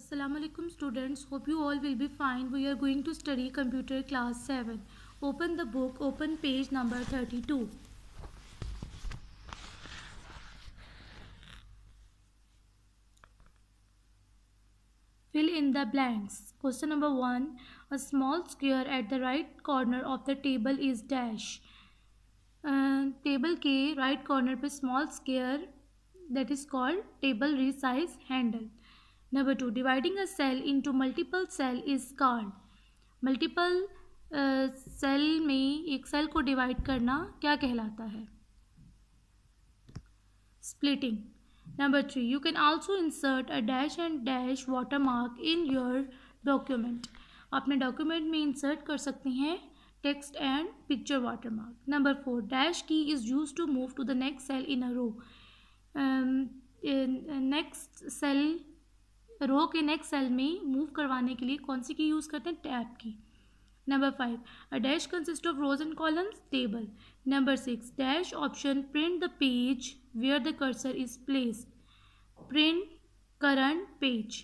Assalamu alaikum students, hope you all will be fine. We are going to study computer class 7. Open the book, open page number 32. Fill in the blanks. Question number 1. A small square at the right corner of the table is dash. Table के right corner पे small square that is called table resize handle. Number 2. Dividing a cell into multiple cell is called. Multiple cell में एक cell को divide करना क्या कहलाता है? Splitting. Number 3. You can also insert a dash and dash watermark in your document. अपने document में insert कर सकते हैं text and picture watermark. Number 4. Dash key is use to move to the next cell in a row. Next cell row के next cell में move करवाने के लिए कौन सी की यूज़ करते हैं? टैब की. Number 5. A dash consists of rows and columns. Table. Number 6. Dash option print the page where the cursor is placed. Print current page.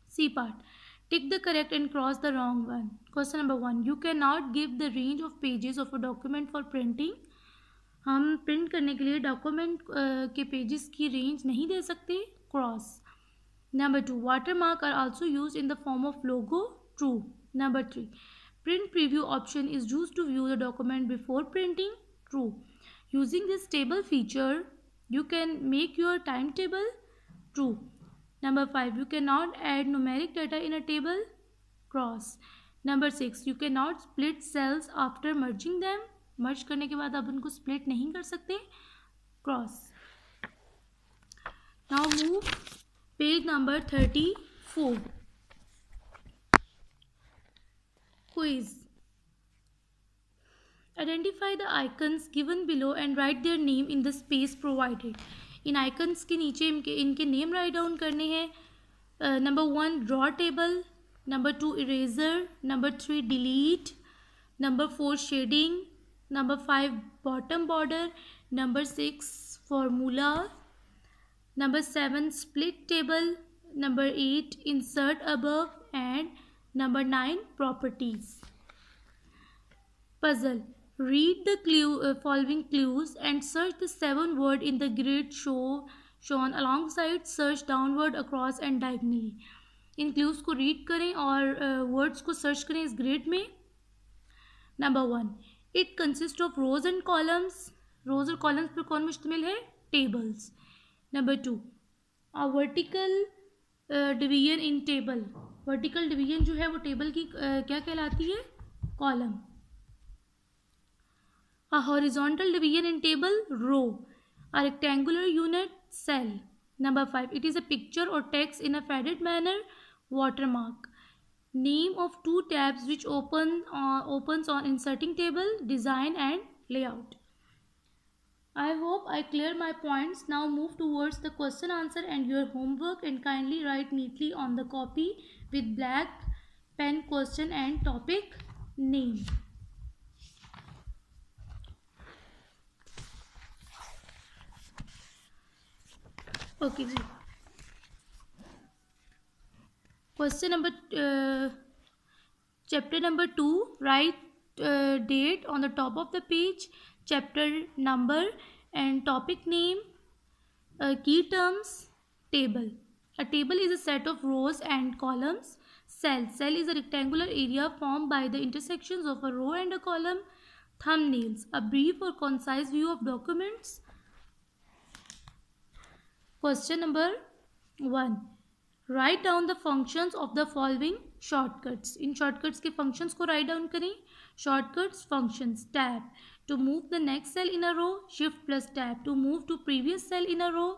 C part. Tick the correct and cross the wrong one. Question number 1. You cannot give the range of pages of a document for printing. हम print करने के लिए document के pages की range नहीं दे सकते. Cross. Number 2. Watermark are also used in the form of logo. True. Number 3. Print preview option is used to view the document before printing. True. Using this table feature, you can make your timetable. True. Number 5. You cannot add numeric data in a table. Cross. Number 6. You cannot split cells after merging them. Merge करने के बाद आप उनको split नहीं कर सकते. Cross. Now move page number 34. Quiz. Identify the icons given below and write their name in the space provided. In icons के नीचे इनके name write down करने हैं. Number 1 draw table. Number 2 eraser. Number 3 delete. Number 4 shading. Number 5 bottom border. Number 6 formula. Number 7 split table. Number 8 insert above. And Number 9 properties. Puzzle. Read the following clues and search the 7 words in the grid shown alongside. Search downward, across and diagonally. In clues को read करें और words को search करें इस grid में. Number 1. It consists of rows and columns. Rows और columns पर कौन मुश्तमिल है? Tables. Number 2. A vertical division in table. Vertical division जो है वो टेबल की क्या कहलाती है? Column. A horizontal division in table. Row. A rectangular unit. Cell. Number 5. It is a picture or text in a faded manner. Watermark. Name of 2 tabs which opens on inserting table. Design and layout. I hope I clear my points. Now move towards the question answer and your homework and kindly write neatly on the copy with black pen question and topic name. Okay ji. Question number chapter number 2. Write date on the top of the page, chapter number and topic name. Key terms. Table. A table is a set of rows and columns. Cell. Cell is a rectangular area formed by the intersections of a row and a column. Thumbnails. A brief or concise view of documents. Question number 1. Write down the functions of the following shortcuts. In shortcuts के functions को write down करें. Shortcuts functions. Tab to move the next cell in a row. Shift plus tab to move to previous cell in a row.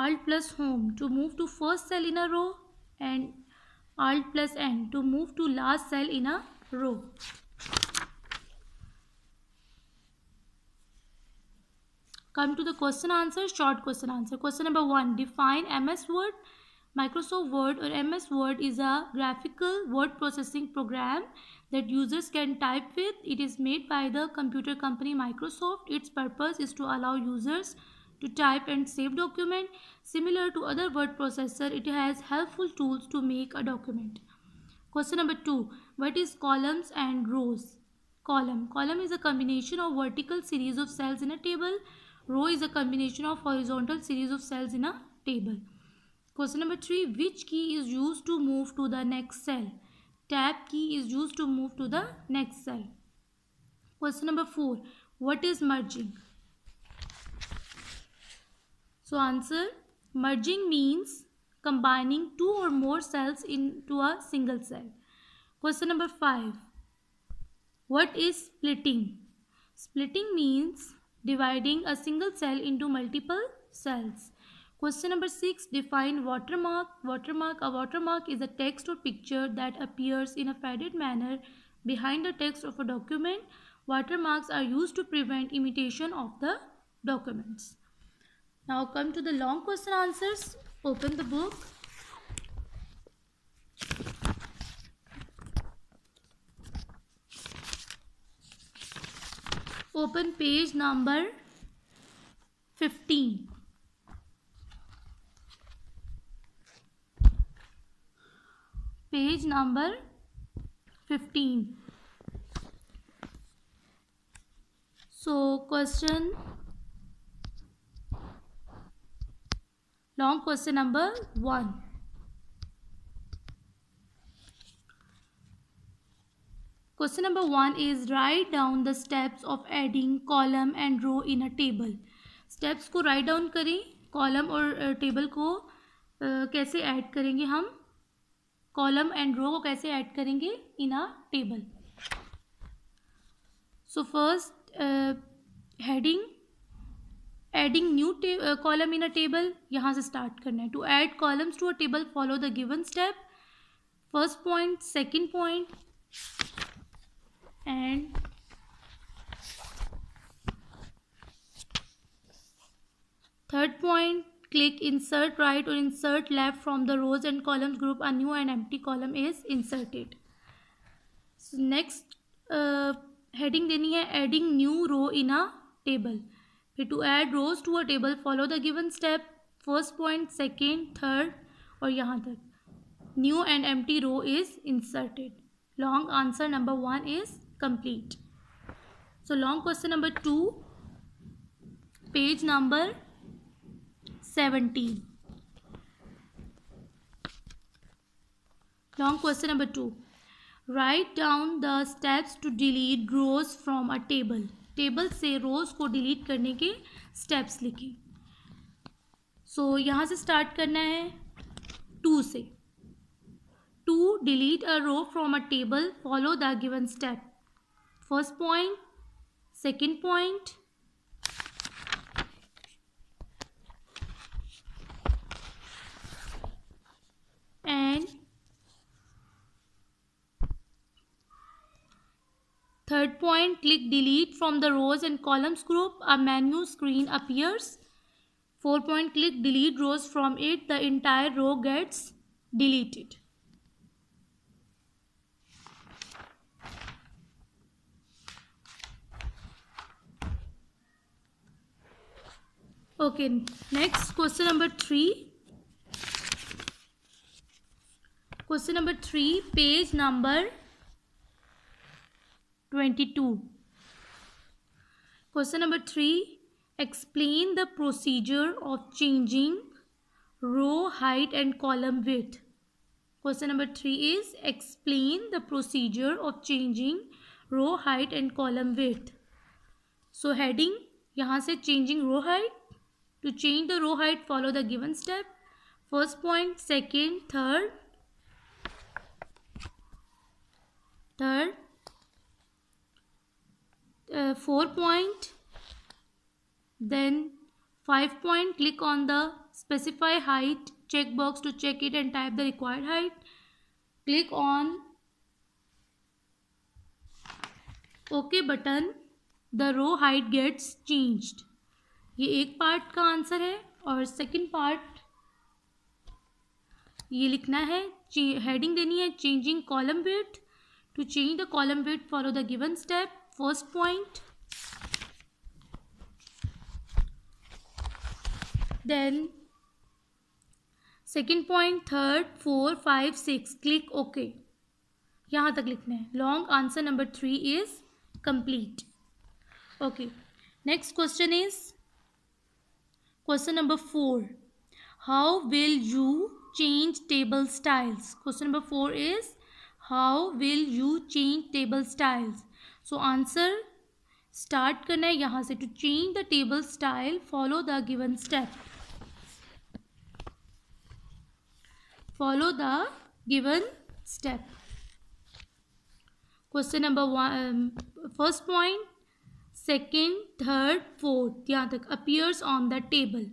Alt plus home to move to first cell in a row. And Alt plus N to move to last cell in a row. Come to the question answer. Short question answer. Question number 1. Define MS Word. Microsoft Word or MS Word is a graphical word processing program that users can type with. It is made by the computer company Microsoft. Its purpose is to allow users to type and save document. Similar to other word processor, it has helpful tools to make a document. Question number 2. What is columns and rows? Column is a combination of vertical series of cells in a table. Row is a combination of horizontal series of cells in a table. Question number 3. Which key is used to move to the next cell? Tab key is used to move to the next cell. Question number 4. What is merging? So answer, merging means combining two or more cells into a single cell. Question number 5. What is splitting? Splitting means dividing a single cell into multiple cells. Question number 6. Define watermark. A watermark is a text or picture that appears in a faded manner behind the text of a document. Watermarks are used to prevent imitation of the documents. Now come to the long question answers. Open the book. Open page number 15. Page number 15. So long question number 1. Question number 1 is write down the steps of adding column and row in a table. Steps को write down करें. Column और table को कैसे add करेंगे हम? Column and रो को कैसे add करेंगे in a table? So first heading, adding new column in a table. यहाँ से स्टार्ट करना है. To add columns to a table follow the given step. First point, second point and third point. Click insert right or insert left from the rows and columns group. A new and empty column is inserted. So next heading देनी है adding new row in a table. फिर to add rows to a table follow the given step. First point, second, third और यहाँ तक. New and empty row is inserted. Long answer number 1 is complete. So long question number 2, page number 17. Long question number 2. Write down the steps to delete rows from a table. Table से रोज को delete करने के steps लिखें. सो यहाँ से start करना है 2 से. To delete a row from a table, follow the given step. First point, second point, and third point. Click delete from the rows and columns group. A menu screen appears. 4 point. Click delete rows from it. The entire row gets deleted. Okay, next question number 3. Question number 3, page number 22. Question number 3. Explain the procedure of changing row height and column width. Question number 3 is explain the procedure of changing row height and column width. So heading यहाँ से changing row height. To change the row height, follow the given step. First point, second, third, 4 point, then 5 point. Click on the specify height checkbox to check it and type the required height. Click on OK button. The row height gets changed. ये एक part का answer है और second part ये लिखना है. Heading देनी है changing column width. To change the column width follow the given step. First point, Then second point, third, 4, 5, 6, click okay, यहाँ तक लिखना है. Long answer number 3 is complete. Okay, next question is question number 4. How will you change table styles? Question number 4 is how will you change table styles. So answer start करना है यहाँ से. To change the table style follow the given step. Follow the given step. Question number 1, first point, second, third, fourth, यहाँ तक appears on the table.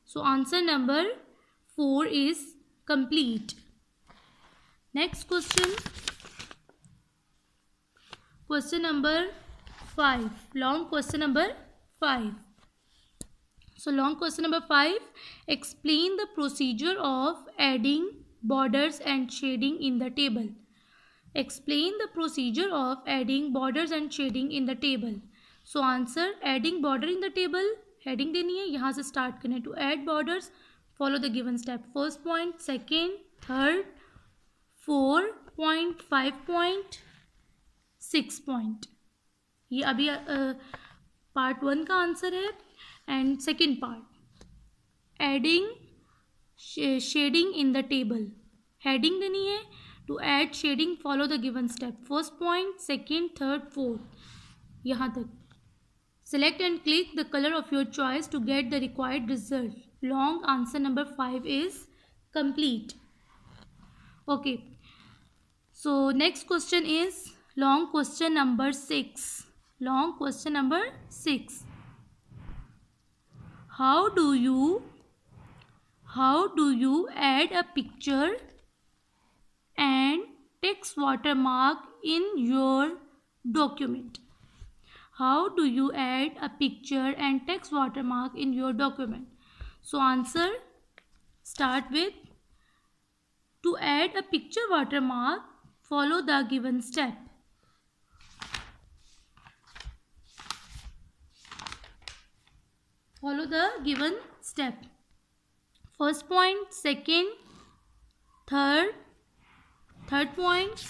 So answer number 4 is complete. Next question, question number 5, long question number 5. So long question number 5, explain the procedure of adding borders and shading in the table. Explain the procedure of adding borders and shading in the table. So answer, adding border in the table, heading देनी है, यहाँ से start करना है. To add borders, follow the given step. First point, second, third, 4 point, 5 point, 6 point. ये अभी part 1 का answer है. And second part, adding shading in the table, heading देनी है. To add shading follow the given step. First point, second, third, fourth, यहाँ तक. Select and click the colour of your choice to get the required result. Long answer number 5 is complete. Okay, so next question is long question number 6. Long question number 6. How do you add a picture and text watermark in your document? How do you add a picture and text watermark in your document? So answer, start with to add a picture watermark, follow the given step. Follow the given step. First point, second, third point,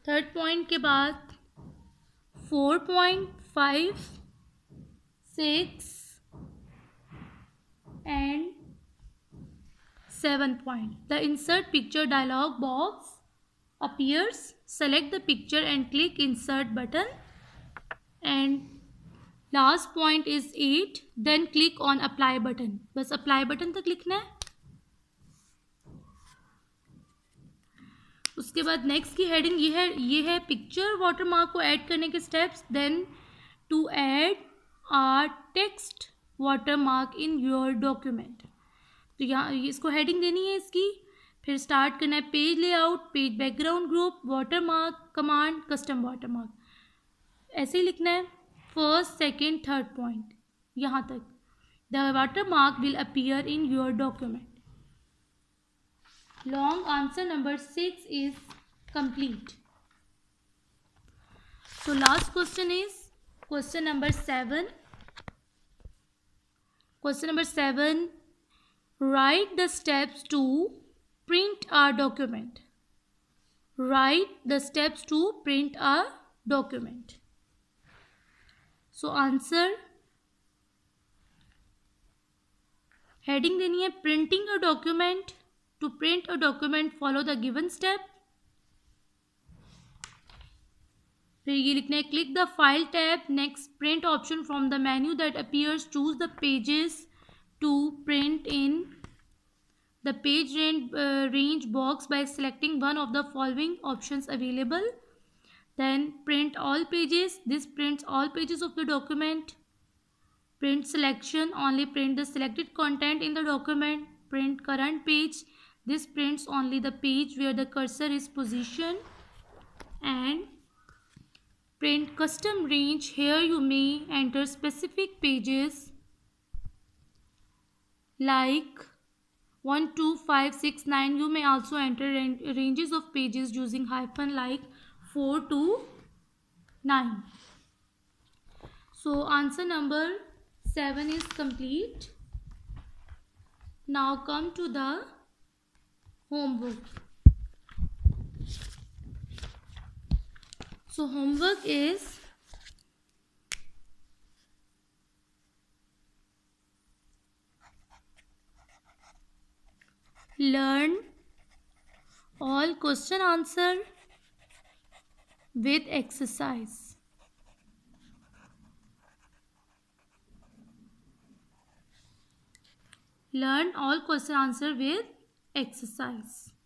third point के बाद 4 point, 5, 6 and 7 point. The insert picture dialog box appears. Select the picture and click insert button. And last point is 8. Then click on apply button. बस apply button तक लिखना है. उसके बाद next की heading ये है पिक्चर वाटरमार्क को ऐड करने के steps. Then to add a text watermark in your document. तो यहाँ इसको हेडिंग देनी है इसकी. फिर स्टार्ट करना है page layout, page background group, watermark command, custom watermark, ऐसे ही लिखना है. फर्स्ट, सेकेंड, थर्ड पॉइंट यहाँ तक. The watermark will appear in your document. Long answer number 6 is complete. So last question is question number 7. Question number 7, write the steps to print our document. Write the steps to print our document. So answer, heading देनी है printing a document. To print a document, follow the given step. फिर ये लिखना है click the file tab. Next, print option from the menu that appears. Choose the pages to print in the page range box by selecting one of the following options available. Then print all pages. This prints all pages of the document. Print selection, only print the selected content in the document. Print current page. This prints only the page where the cursor is positioned. And print custom range. Here you may enter specific pages like 1, 2, 5, 6, 9. You may also enter ranges of pages using hyphen like 4 to 9. So answer number 7 is complete. Now come to the homework. So homework is learn all question answer with exercise. Learn all question answer with exercise.